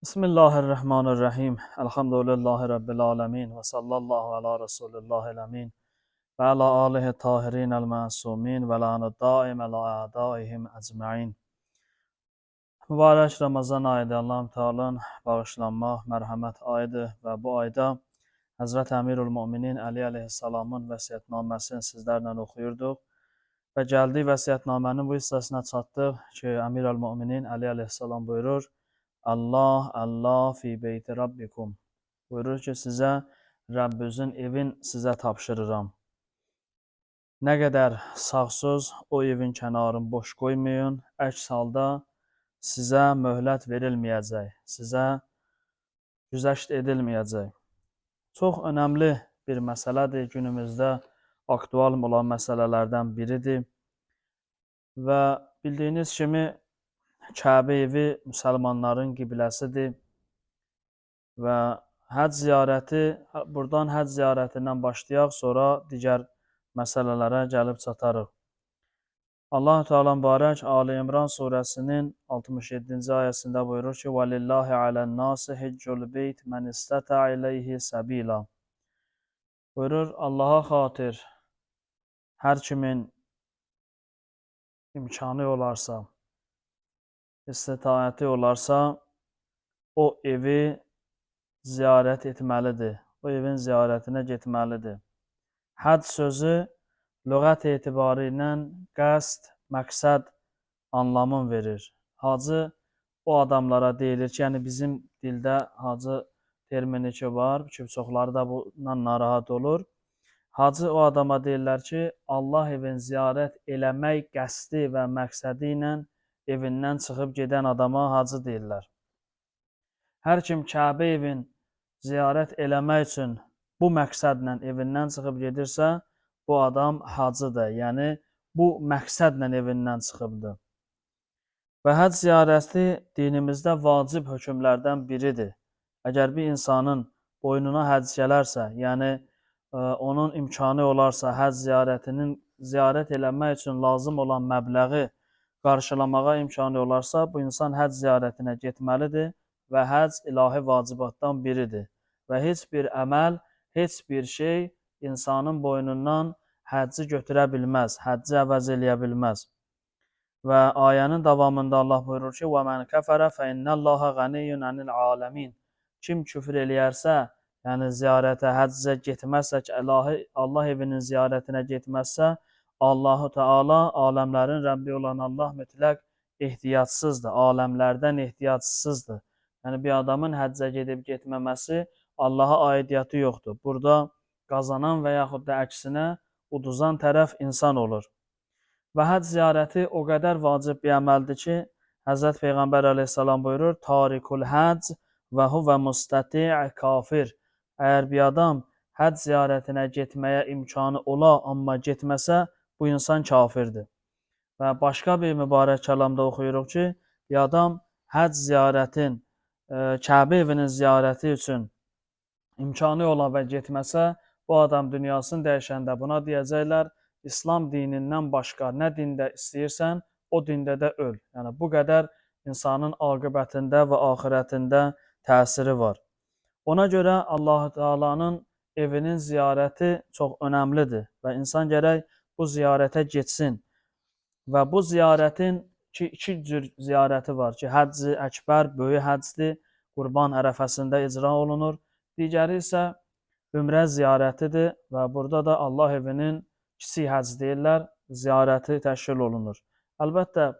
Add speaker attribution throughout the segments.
Speaker 1: Bismillahirrahmanirrahim. Elhamdülillahi Rabbil alemin. Ve sallallahu ala Resulillahil amin. Ve ala alihi tahirin el masumin. Ve la'nu daim ala a'daihim ecma'in. Mübarək Ramazan ayıdır. Allah-u Teala'nın bağışlanma, mərhəmət ayıdır. Və bu ayda Həzrət Əmirül Müminin Əli əleyhissalamın vəsiyyətnaməsini sizlərlə oxuyurduq. Və gəldik vəsiyyətnamənin bu hissəsinə çatdıq ki, Əmirül Müminin Əli əleyhissalam buyurur: Allah, Allah fi beyti Rabbikum. Buyurur ki, sizə Rəbbinizin evin sizə tapşırıram. Nə qədər sağsız o evin kənarını boş qoymayın, əks halda sizə möhlət verilməyəcək, sizə güzəşt edilməyəcək. Çox önəmli bir məsələdir, günümüzdə aktual olan məsələlərdən biridir. Və bildiyiniz kimi Kəbə evi müsəlmanların qibləsidir və həc ziyarəti, buradan həc ziyarətindən başlayaq, sonra digər məsələlərə gəlib çatarıq. Allah-u Teala mübarək Ali İmran surəsinin 67-ci ayəsində buyurur ki: "Vəlillahi alən-nasi hiccul beyt men istata ileyhi sabila." Buyurur, Allaha xatir hər kimin imkanı olarsa, istitayəti olarsa, o evi ziyarət etməlidir. O evin ziyarətinə getməlidir. Həc sözü lüğət etibarı ilə qəsd, məqsəd anlamın verir. Hacı o adamlara deyilir ki, yəni bizim dildə hacı termini ki var, ki çoxları da bundan narahat olur. Hacı o adama deyirlər ki, Allah evin ziyarət eləmək qəsdi və məqsədi ilə evindən çıxıb gedən adama hacı deyirlər. Hər kim Kəbə evin ziyarət eləmək üçün bu məqsədlə evindən çıxıb gedirsə, bu adam hacıdır. Yəni, bu məqsədlə evindən çıxıbdır. Və həc ziyarəti dinimizdə vacib hökmlərdən biridir. Əgər bir insanın boynuna həc gələrsə, yəni onun imkanı olarsa, həc ziyarətinin ziyarət eləmək üçün lazım olan məbləği qarşılamağa imkanı olarsa, bu insan həc ziyarətinə getməlidir və həc ilahi vacibatdan biridir. Və heç bir əməl, heç bir şey insanın boynundan həcci götürə bilməz, həcci əvəz eləyə bilməz. Və ayənin davamında Allah buyurur ki: وَمَنْ كَفَرَ فَإِنَّ اللّٰهَ غَنِيٌّ عَنِ الْعَالَمِينَ. Kim küfür eləyərsə, yəni ziyarətə, həccə getməzsə, Allah evinin ziyarətinə getməzsə, Allah-u Teala, aləmlərin Rəbbi olan Allah mütləq ehtiyacsızdır, aləmlərdən ehtiyacsızdır. Yəni bir adamın həccə gedib getməməsi Allaha aidiyyatı yoxdur. Burada qazanan və yaxud da əksinə uduzan tərəf insan olur. Və həcc ziyarəti o qədər vacib bir əməldir ki, Həzrət Peyğəmbər əleyhissalam buyurur: "Tarikul həcc və huvə mustati' kafir." Əgər bir adam həcc ziyarətinə getməyə imkanı ola, amma getməsə, bu insan kafirdir. Və başqa bir mübarək kəlamda oxuyuruq ki, bir adam həcc ziyarətin, Kəbə evinin ziyarəti üçün imkanı ola və getməsə, bu adam dünyasını dəyişəndə buna deyəcəklər: İslam dinindən başqa nə dində istəyirsən, o dində də öl. Yəni, bu qədər insanın aqibətində və axirətində təsiri var. Ona görə Allah-u Teala'nın evinin ziyarəti çox önəmlidir və insan gərək bu ziyarətə getsin. Və bu ziyarətin iki cür ziyarəti var ki, həcc-i əkbər, böyük həccdir, Qurban ərəfəsində icra olunur. Digəri isə ümrə ziyarətidir və burada da Allah evinin kiçik həcc deyirlər, ziyarəti təşkil olunur. Əlbəttə,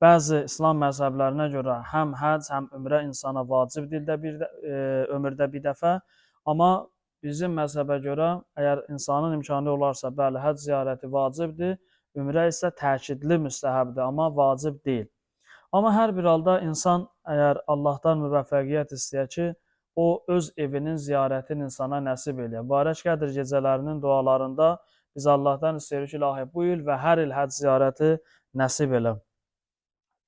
Speaker 1: bəzi İslam məzhəblərinə görə həm həcc, həm ümrə insana vacibdir ömürdə bir dəfə, amma bizim məzhəbə görə əgər insanın imkanı olarsa, bəli, həcc ziyarəti vacibdir, ümrə isə təkidli müstəhəbdir, amma vacib deyil. Amma hər bir halda insan əgər Allahdan müvəffəqiyyət istəyə ki, o öz evinin ziyarətini insana nəsib eləyə. Mübarək Qədr gecələrinin dualarında biz Allahdan istəyirik ki, ilahi bu il və hər il həcc ziyarəti nəsib elə.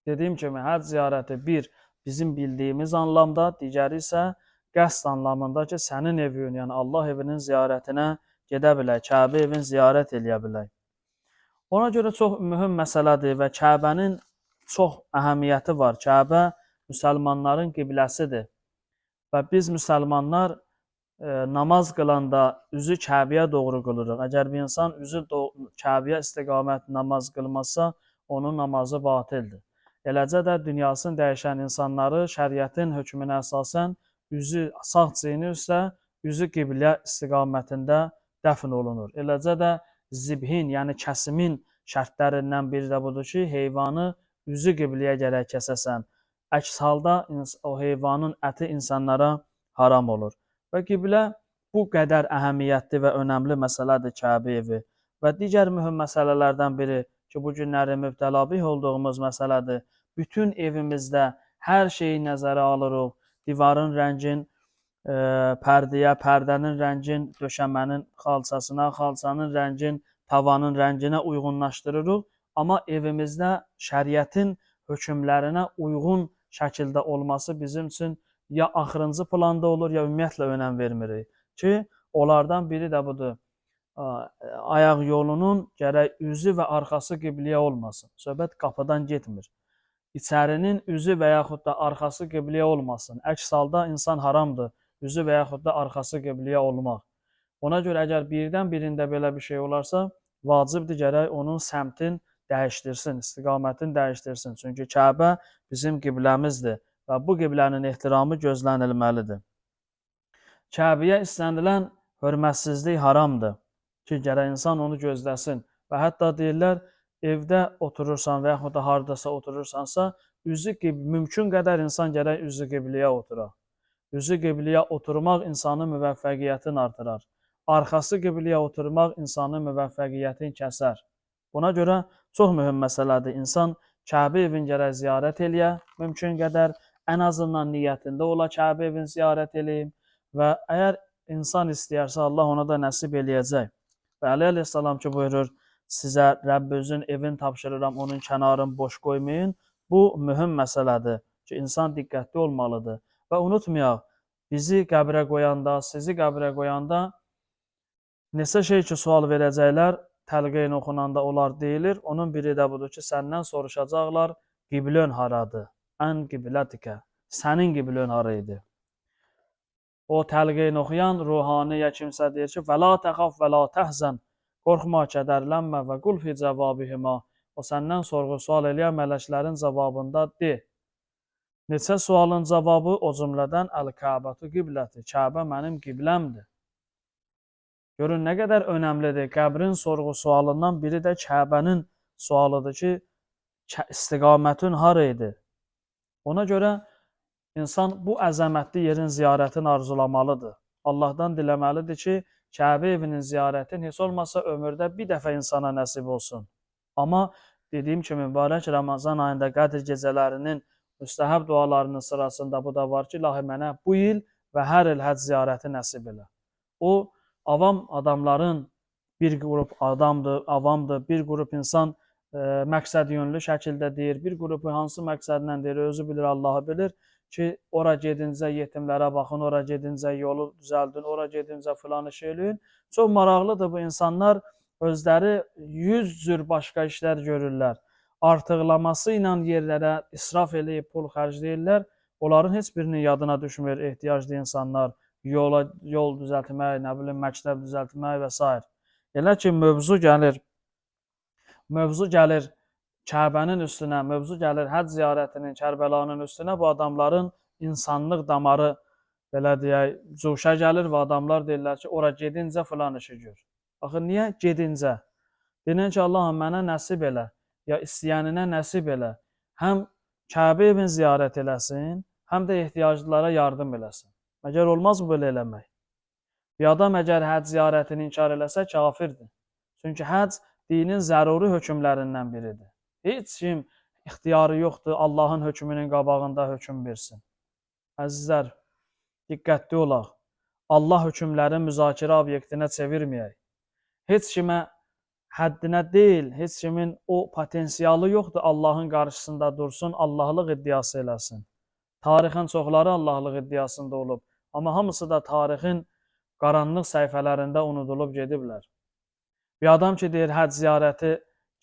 Speaker 1: Dediyim kimi, həcc ziyarəti bir, bizim bildiyimiz anlamda, digəri isə qəsd anlamında ki, sənin evin, yəni Allah evinin ziyarətinə gedə bilək, Kəbə evin ziyarət eləyə bilək. Ona görə çox mühüm məsələdir və Kəbənin çox əhəmiyyəti var. Kəbə müsəlmanların qibləsidir. Və biz müsəlmanlar namaz qılanda üzü Kəbəyə doğru qılırıq. Əgər bir insan üzü Kəbəyə istiqamət namaz qılmazsa, onun namazı batildir. Eləcə də dünyasını dəyişən insanları şəriətin hökmünə əsasən üzü sağ çiyini üstə, üzü qiblə istiqamətində dəfn olunur. Eləcə də zibhin, yəni kəsimin şərtlərindən biri də budur ki, heyvanı üzü qibləyə gərək kəsəsən. Əks halda o heyvanın əti insanlara haram olur. Və qiblə bu qədər əhəmiyyətli və önəmli məsələdir Kəbə evi. Və digər mühüm məsələlərdən biri ki, bu günləri mübtəlabih olduğumuz məsələdir. Bütün evimizdə hər şeyi nəzərə alırıq. Divarın rəngin pərdəyə, pərdənin rəngin döşəmənin xalçasına, xalçanın rəngin tavanın rənginə uyğunlaşdırırıq. Amma evimizdə şəriətin hökmlərinə uyğun şəkildə olması bizim üçün ya axırıncı planda olur, ya ümumiyyətlə önəm vermirik. Ki, onlardan biri də budur. Ayaq yolunun gərək üzü və arxası qibləyə olmasın. Söhbət qapıdan getmir. İçərinin üzü və yaxud da arxası qibləyə olmasın. Əks halda insan haramdır, üzü və yaxud da arxası qibləyə olmaq. Ona görə əgər birdən birində belə bir şey olarsa, vacibdir gərək onun səmtin dəyişdirsin, istiqamətini dəyişdirsin. Çünki Kəbə bizim qibləmizdir və bu qiblənin ehtiramı gözlənilməlidir. Kəbəyə istənilən hörmətsizlik haramdır ki, gərək insan onu gözləsin. Və hətta deyirlər, evdə oturursan və yaxud da hardasa oturursansa, mümkün qədər insan gərək üzü qibləyə oturaq. Üzü qibləyə oturmaq insanın müvəffəqiyyətini artırar. Arxası qibləyə oturmaq insanın müvəffəqiyyətini kəsər. Buna görə çox mühüm məsələdir. İnsan Kəbə evini gərək ziyarət eləyə, mümkün qədər ən azından niyyətində ola Kəbə evini ziyarət eləyim və əgər insan istəyərsə Allah ona da nəsib eləyəcək. Və Əli əleyhissalam ki buyurur, sizə Rəbbinizin evini tapşırıram, onun kənarını boş qoymayın. Bu mühüm məsələdir ki, insan diqqətli olmalıdır. Və unutmayaq, bizi qəbrə qoyanda, sizi qəbrə qoyanda neçə şey ki sual verəcəklər, təlqin oxunanda onlar deyilir. Onun biri də budur ki, səndən soruşacaqlar, qiblön haradır? Ən qiblətikə. Sənin qiblön hara idi? O təlqin oxuyan ruhani ya kimsə deyir ki, və la təxaf və la təhzən. Qorxma, kədərlənmə və qul fi cavabihima. O səndən sorğu-sual eləyən mələklərin cavabında de. Neçə sualın cavabı o cümlədən əl-Kəbətu qibləti. Kəbə mənim qibləmdir. Görün nə qədər önəmlidir. Qəbrin sorğu-sualından biri də Kəbənin sualıdır ki, istiqamətin hara idi? Ona görə İnsan bu əzəmətli yerin ziyarətini arzulamalıdır. Allahdan diləməlidir ki, Kəbə evinin ziyarətin heç olmasa ömürdə bir dəfə insana nəsib olsun. Amma dediyim kimi, mübarək Ramazan ayında Qədr gecələrinin müstəhəb dualarının sırasında bu da var ki, ilahi mənə bu il və hər il həcc ziyarəti nəsib elə. O, avam adamların bir qrup adamdır, avamdır, bir qrup insan məqsəd yönlü şəkildə deyir, bir qrupu hansı məqsədlə deyir, özü bilir, Allahı bilir. Ki, ora gedincə yetimlərə baxın, ora gedincə yolu düzəldin, ora gedincə filan iş eləyin. Çox maraqlıdır bu insanlar özləri 100 cür başqa işlər görürlər. Artıqlaması ilə yerlərə israf eləyib pul xərcləyirlər. Onların heç birinin yadına düşmür ehtiyaclı insanlar, yol düzəltmək, nə bilim, məktəb düzəltmək və s. Elə ki, mövzu gəlir Kəbənin üstünə, mövzu gəlir həcc ziyarətinin, Kərbəlanın üstünə, bu adamların insanlıq damarı, belə deyək, cuşa gəlir və adamlar deyirlər ki, ora gedincə filan işi gör. Axı, niyə gedincə? Deyilən ki, Allahım mənə nəsib elə, ya istəyəninə nəsib elə. Həm Kəbə evini ziyarət eləsin, həm də ehtiyaclılara yardım eləsin. Məgər olmaz mı belə eləmək? Bir adam əgər həcc ziyarətini inkar eləsə, kafirdir. Çünki həcc dinin zəruri hökmlərindən biridir. Heç kim ixtiyarı yoxdur, Allahın hökmünün qabağında hökm versin. Əzizlər, diqqətli olaq. Allah hökmləri müzakirə obyektinə çevirməyək. Heç kimə həddinə deyil, heç kimin o potensialı yoxdur, Allahın qarşısında dursun, Allahlıq iddiası eləsin. Tarixin çoxları Allahlıq iddiasında olub, amma hamısı da tarixin qaranlıq səhifələrində unudulub gediblər. Bir adam ki, deyir, həcc ziyarəti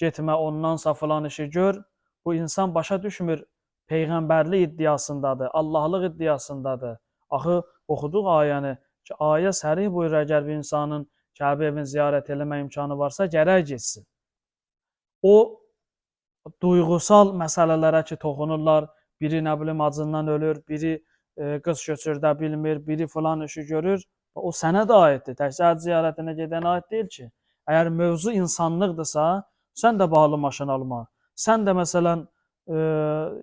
Speaker 1: getmə, ondansa filan işi gör, bu insan başa düşmür peyğəmbərlik iddiasındadır, Allahlıq iddiasındadır. Axı oxuduq ayəni ki, ayə sərih buyurur, əgər bir insanın Kəbə evini ziyarət eləmə imkanı varsa, gərək getsin. O duyğusal məsələlərə ki, toxunurlar, biri nə bilim acından ölür, biri qız köçürdə bilmir, biri filan işi görür, o sənə də aiddir, təkcə həcc ziyarətinə gedənə aid deyil ki. Əgər mövzu insanlıqdırsa, sən də bahalı maşın alma, sən də məsələn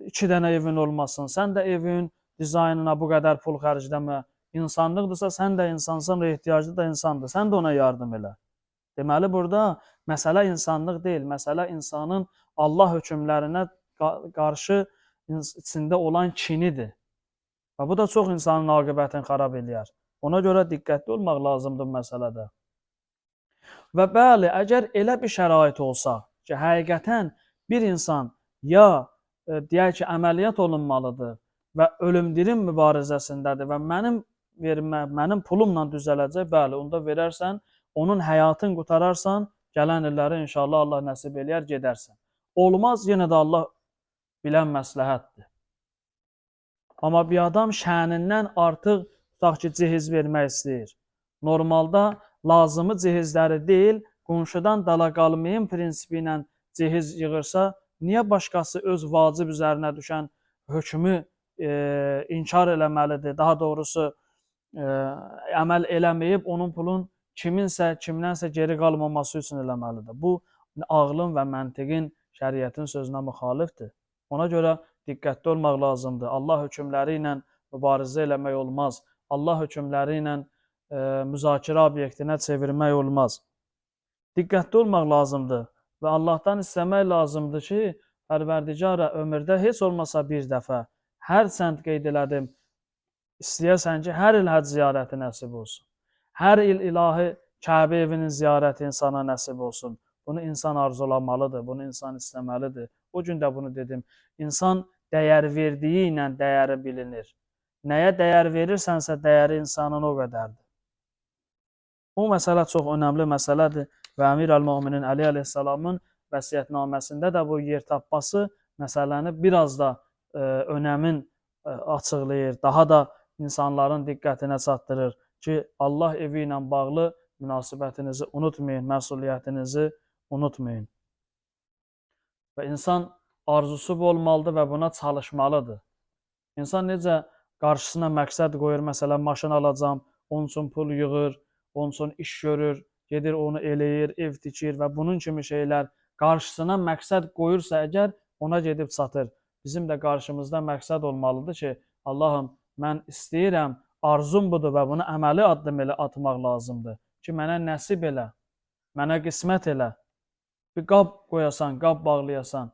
Speaker 1: 2 dənə evin olmasın, sən də evin dizaynına bu qədər pul xərcləmə. İnsanlıqdırsa, sən də insansan, ehtiyaclı da insandır, sən də ona yardım elə. Deməli, burada məsələ insanlıq deyil, məsələ insanın Allah hökmlərinə qarşı içində olan kinidir. Və bu da çox insanın aqibətini xarab eləyər. Ona görə diqqətli olmaq lazımdır bu məsələdə. Və bəli, əgər elə bir şərait olsa ki, həqiqətən bir insan ya deyək ki, əməliyyat olunmalıdır və ölüm-dirim mübarizəsindədir və mənim pulumla düzələcək, bəli, onda verərsən, onun həyatını qutararsan, gələn illəri inşallah Allah nəsib eləyər, gedərsən. Olmaz, yenə də Allah bilən məsləhətdir. Amma bir adam şənindən artıq tutaq ki, cehiz vermək istəyir. Normalda lazımı cehizləri deyil, qonşudan dala qalmayın prinsipi ilə cehiz yığırsa, niyə başqası öz vacib üzərinə düşən hökmü inkar eləməlidir? Daha doğrusu, əməl eləməyib, onun pulun kimdənsə geri qalmaması üçün eləməlidir. Bu, ağlın və məntiqin, şəriətin sözünə müxalifdir. Ona görə diqqətli olmaq lazımdır. Allah hökmləri ilə mübarizə eləmək olmaz. Allah hökmləri ilə müzakirə obyektinə çevirmək olmaz. Diqqətli olmaq lazımdır və Allahdan istəmək lazımdır ki, Pərverdigara ömürdə heç olmasa bir dəfə, hər sənt qeyd elədim, istəyərsən ki, hər il həcc ziyarəti nəsib olsun. Hər il ilahi Kəbə evinin ziyarəti insana nəsib olsun. Bunu insan arzulamalıdır, bunu insan istəməlidir. O gün də bunu dedim. İnsan dəyər verdiyi ilə dəyəri bilinir. Nəyə dəyər verirsənsə, dəyəri insanın o qədərdir. Bu məsələ çox önəmli məsələdir və Əmir əl-Möminin Əli əleyhissalamın vəsiyyətnaməsində də bu yer tapması məsələni biraz da önəmin açıqlayır, daha da insanların diqqətinə çatdırır ki, Allah evi ilə bağlı münasibətinizi unutmayın, məsuliyyətinizi unutmayın. Və insan arzusu olmalıdır və buna çalışmalıdır. İnsan necə qarşısına məqsəd qoyur, məsələn, maşın alacam, onun üçün pul yığır, onun üçün iş görür, gedir onu eləyir, ev tikir və bunun kimi şeylər qarşısına məqsəd qoyursa əgər, ona gedib çatır. Bizim də qarşımızda məqsəd olmalıdır ki, Allahım, mən istəyirəm, arzum budur və bunu əməli addım elə atmaq lazımdır ki, mənə nəsib elə, mənə qismət elə. Bir qab qoyasan, qab bağlayasan,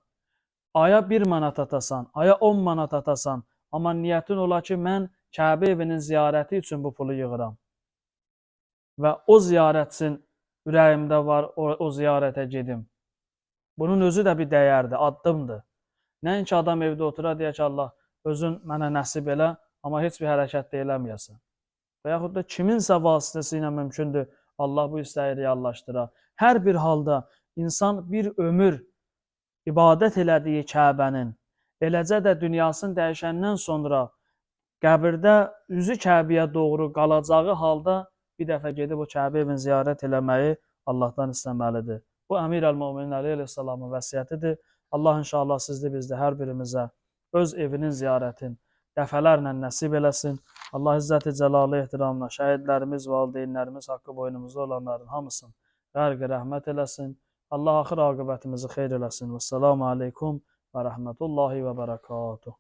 Speaker 1: aya 1 manat atasan, aya 10 manat atasan, amma niyyətin ola ki, mən Kəbə evinin ziyarəti üçün bu pulu yığıram. Və o ziyarətçin ürəyimdə var, o ziyarətə gedim. Bunun özü də bir dəyərdir, addımdır. Nəinki adam evdə otura, deyək ki, Allah, özün mənə nəsib elə, amma heç bir hərəkət də eləməyəsən. Və yaxud da kiminsə vasitəsi ilə mümkündür, Allah bu istəyi reallaşdıra. Hər bir halda insan bir ömür ibadət elədiyi Kəbənin, eləcə də dünyasını dəyişəndən sonra qəbirdə üzü Kəbəyə doğru qalacağı halda bir dəfə gedib o Kəbə evini ziyarət eləməyi Allahdan istəməlidir. Bu Əmir əl-Möminin Əli əleyhissalamın vəsiyyətidir. Allah inşallah sizdə bizdə hər birimizə öz evinin ziyarətin dəfələrlə nəsib eləsin. Allah İzzət-i Cəlalı ehtiramına şəhidlərimiz, valideynlərimiz haqqı boynumuzda olanların hamısını qərq-i rəhmət eləsin. Allah axır aqibətimizi xeyr eləsin. Vəssalamu aleykum və rəhmətullahi və bərəkatuhu.